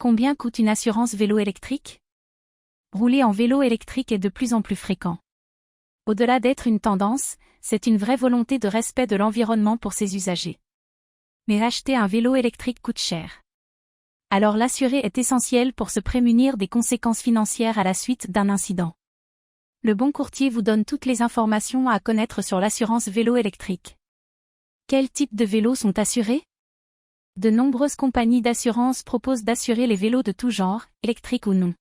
Combien coûte une assurance vélo électrique? Rouler en vélo électrique est de plus en plus fréquent. Au-delà d'être une tendance, c'est une vraie volonté de respect de l'environnement pour ses usagers. Mais acheter un vélo électrique coûte cher. Alors l'assuré est essentiel pour se prémunir des conséquences financières à la suite d'un incident. Le Bon Courtier vous donne toutes les informations à connaître sur l'assurance vélo électrique. Quels types de vélos sont assurés? De nombreuses compagnies d'assurance proposent d'assurer les vélos de tout genre, électriques ou non.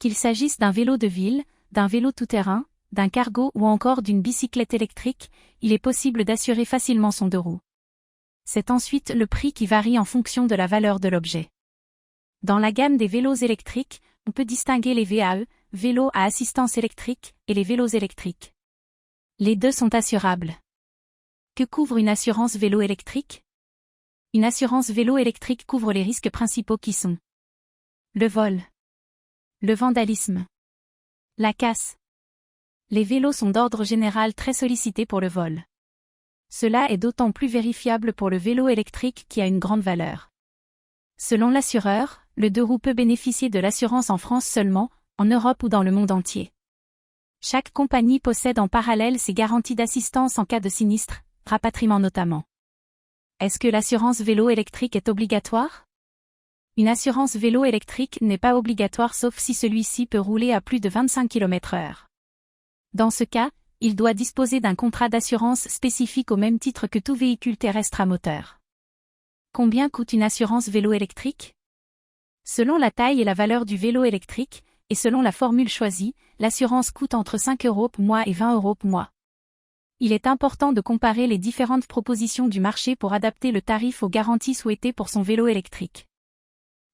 Qu'il s'agisse d'un vélo de ville, d'un vélo tout-terrain, d'un cargo ou encore d'une bicyclette électrique, il est possible d'assurer facilement son deux roues. C'est ensuite le prix qui varie en fonction de la valeur de l'objet. Dans la gamme des vélos électriques, on peut distinguer les VAE, vélos à assistance électrique, et les vélos électriques. Les deux sont assurables. Que couvre une assurance vélo électrique? Une assurance vélo électrique couvre les risques principaux qui sont le vol, le vandalisme, la casse. Les vélos sont d'ordre général très sollicités pour le vol. Cela est d'autant plus vérifiable pour le vélo électrique qui a une grande valeur. Selon l'assureur, le deux roues peut bénéficier de l'assurance en France seulement, en Europe ou dans le monde entier. Chaque compagnie possède en parallèle ses garanties d'assistance en cas de sinistre, rapatriement notamment. Est-ce que l'assurance vélo électrique est obligatoire? Une assurance vélo électrique n'est pas obligatoire sauf si celui-ci peut rouler à plus de 25 km/h. Dans ce cas, il doit disposer d'un contrat d'assurance spécifique au même titre que tout véhicule terrestre à moteur. Combien coûte une assurance vélo électrique? Selon la taille et la valeur du vélo électrique, et selon la formule choisie, l'assurance coûte entre 5 € par mois et 20 € par mois. Il est important de comparer les différentes propositions du marché pour adapter le tarif aux garanties souhaitées pour son vélo électrique.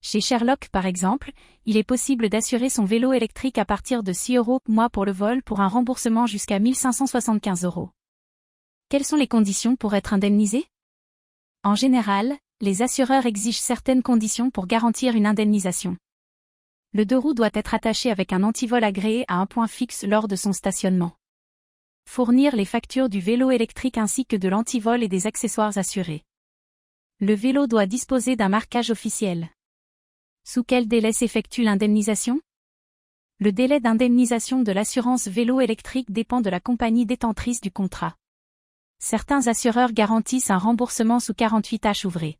Chez Sherlock par exemple, il est possible d'assurer son vélo électrique à partir de 6 € par mois pour le vol pour un remboursement jusqu'à 1 575 €. Quelles sont les conditions pour être indemnisé? En général, les assureurs exigent certaines conditions pour garantir une indemnisation. Le deux roues doit être attaché avec un antivol agréé à un point fixe lors de son stationnement. Fournir les factures du vélo électrique ainsi que de l'antivol et des accessoires assurés. Le vélo doit disposer d'un marquage officiel. Sous quel délai s'effectue l'indemnisation? Le délai d'indemnisation de l'assurance vélo électrique dépend de la compagnie détentrice du contrat. Certains assureurs garantissent un remboursement sous 48 heures ouvrées.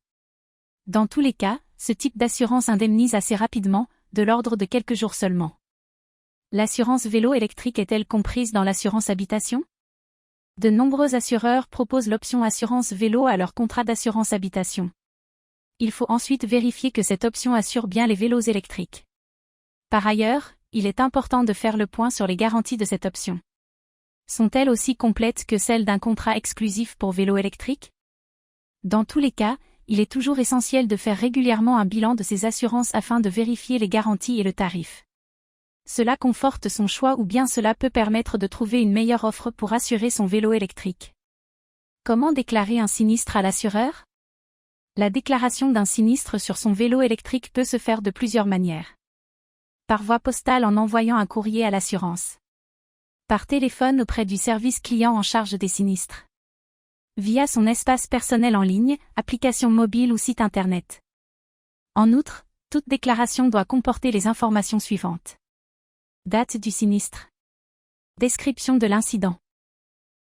Dans tous les cas, ce type d'assurance indemnise assez rapidement, de l'ordre de quelques jours seulement. L'assurance vélo électrique est-elle comprise dans l'assurance habitation? De nombreux assureurs proposent l'option assurance vélo à leur contrat d'assurance habitation. Il faut ensuite vérifier que cette option assure bien les vélos électriques. Par ailleurs, il est important de faire le point sur les garanties de cette option. Sont-elles aussi complètes que celles d'un contrat exclusif pour vélo électrique? Dans tous les cas, il est toujours essentiel de faire régulièrement un bilan de ces assurances afin de vérifier les garanties et le tarif. Cela conforte son choix ou bien cela peut permettre de trouver une meilleure offre pour assurer son vélo électrique. Comment déclarer un sinistre à l'assureur? La déclaration d'un sinistre sur son vélo électrique peut se faire de plusieurs manières. Par voie postale en envoyant un courrier à l'assurance. Par téléphone auprès du service client en charge des sinistres. Via son espace personnel en ligne, application mobile ou site internet. En outre, toute déclaration doit comporter les informations suivantes. Date du sinistre. Description de l'incident.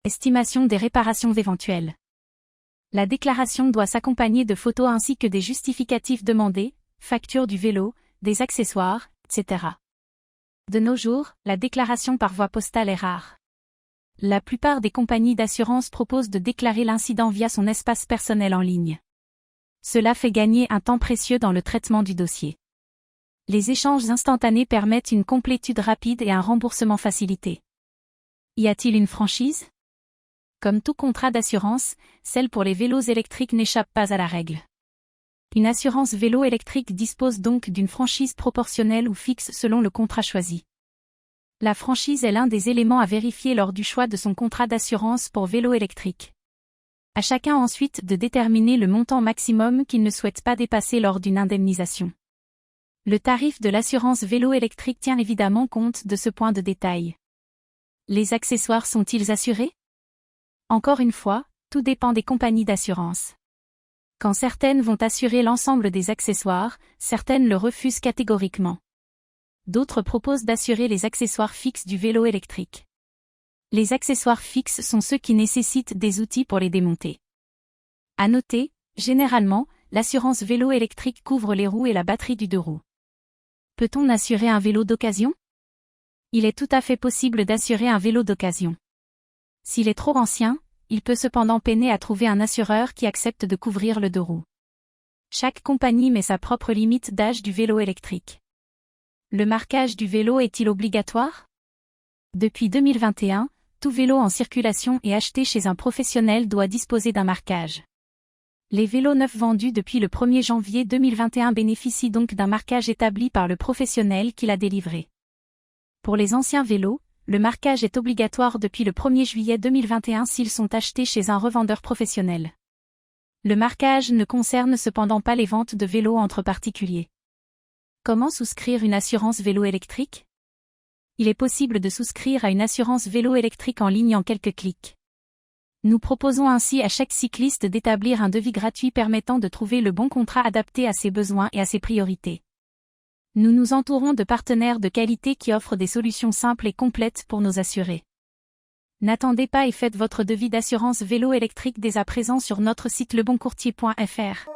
Estimation des réparations éventuelles. La déclaration doit s'accompagner de photos ainsi que des justificatifs demandés, facture du vélo, des accessoires, etc. De nos jours, la déclaration par voie postale est rare. La plupart des compagnies d'assurance proposent de déclarer l'incident via son espace personnel en ligne. Cela fait gagner un temps précieux dans le traitement du dossier. Les échanges instantanés permettent une complétude rapide et un remboursement facilité. Y a-t-il une franchise? Comme tout contrat d'assurance, celle pour les vélos électriques n'échappe pas à la règle. Une assurance vélo électrique dispose donc d'une franchise proportionnelle ou fixe selon le contrat choisi. La franchise est l'un des éléments à vérifier lors du choix de son contrat d'assurance pour vélo électrique. À chacun ensuite de déterminer le montant maximum qu'il ne souhaite pas dépasser lors d'une indemnisation. Le tarif de l'assurance vélo électrique tient évidemment compte de ce point de détail. Les accessoires sont-ils assurés? Encore une fois, tout dépend des compagnies d'assurance. Quand certaines vont assurer l'ensemble des accessoires, certaines le refusent catégoriquement. D'autres proposent d'assurer les accessoires fixes du vélo électrique. Les accessoires fixes sont ceux qui nécessitent des outils pour les démonter. À noter, généralement, l'assurance vélo électrique couvre les roues et la batterie du deux roues. Peut-on assurer un vélo d'occasion? Il est tout à fait possible d'assurer un vélo d'occasion. S'il est trop ancien, il peut cependant peiner à trouver un assureur qui accepte de couvrir le deux roues. Chaque compagnie met sa propre limite d'âge du vélo électrique. Le marquage du vélo est-il obligatoire? Depuis 2021, tout vélo en circulation et acheté chez un professionnel doit disposer d'un marquage. Les vélos neufs vendus depuis le 1er janvier 2021 bénéficient donc d'un marquage établi par le professionnel qui l'a délivré. Pour les anciens vélos, le marquage est obligatoire depuis le 1er juillet 2021 s'ils sont achetés chez un revendeur professionnel. Le marquage ne concerne cependant pas les ventes de vélos entre particuliers. Comment souscrire une assurance vélo électrique? Il est possible de souscrire à une assurance vélo électrique en ligne en quelques clics. Nous proposons ainsi à chaque cycliste d'établir un devis gratuit permettant de trouver le bon contrat adapté à ses besoins et à ses priorités. Nous nous entourons de partenaires de qualité qui offrent des solutions simples et complètes pour nos assurés. N'attendez pas et faites votre devis d'assurance vélo électrique dès à présent sur notre site leboncourtier.fr.